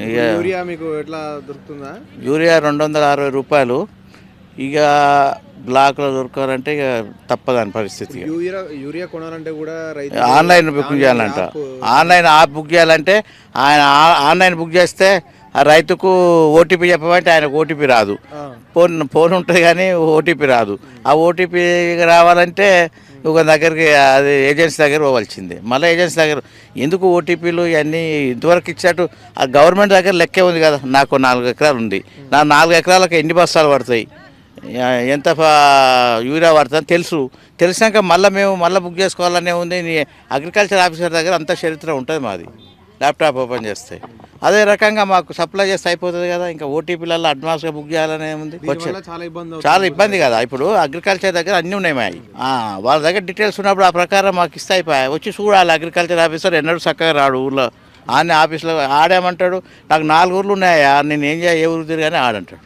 ఇక యూరియా మీకు ఎట్లా దొరుకుతుందా? యూరియా 260 రూపాయలు. ఇక బ్లాక్లో దొరకాలంటే ఇక తప్పదని పరిస్థితి. ఇక యూరియా కొనాలంటే కూడా రైతు ఆన్లైన్ బుక్ చేయాలంట. ఆన్లైన్ యాప్ బుక్ చేయాలంటే ఆయన ఆన్లైన్ బుక్ చేస్తే ఆ రైతుకు ఓటీపీ చెప్పమంటే ఆయనకు ఓటీపీ రాదు. ఫోన్ ఉంటుంది కానీ ఓటీపీ రాదు. ఆ ఓటీపీ రావాలంటే ఒక దగ్గరికి అది ఏజెన్సీ దగ్గర పోవాల్సిందే. మళ్ళీ ఏజెన్సీ దగ్గర ఎందుకు ఓటీపీలు ఇవన్నీ ఇంతవరకు ఇచ్చినట్టు ఆ గవర్నమెంట్ దగ్గర లెక్కే ఉంది కదా. నాకు 4 ఎకరాలు ఉంది. నా 4 ఎకరాలకు ఎన్ని బస్తాలు పడతాయి, ఎంత యూరియా పడుతుంది తెలిసినాక మేము మళ్ళీ బుక్ చేసుకోవాలనే ఉంది. అగ్రికల్చర్ ఆఫీసర్ దగ్గర అంత చరిత్ర ఉంటుంది మాది. ల్యాప్టాప్ ఓపెన్ చేస్తే అదే రకంగా మాకు సప్లై చేస్తే అయిపోతుంది కదా. ఇంకా ఓటీపీలలో అడ్వాన్స్గా బుక్ చేయాలనే ఉంది. చాలా ఇబ్బంది కదా. ఇప్పుడు అగ్రికల్చర్ దగ్గర అన్నీ ఉన్నాయి మావి. వాళ్ళ దగ్గర డీటెయిల్స్ ఉన్నప్పుడు ఆ ప్రకారం మాకు ఇస్తే అయిపోయాయి. వచ్చి చూడాలి. అగ్రికల్చర్ ఆఫీసర్ ఎన్నడూ చక్కగా రాడు ఊళ్ళో. ఆడనే ఆఫీస్లో ఆడేమంటాడు, నాకు 4 ఊర్లు ఉన్నాయా, నేను ఏం చేయ ఏ ఊరు తిరిగానే ఆడంటాడు.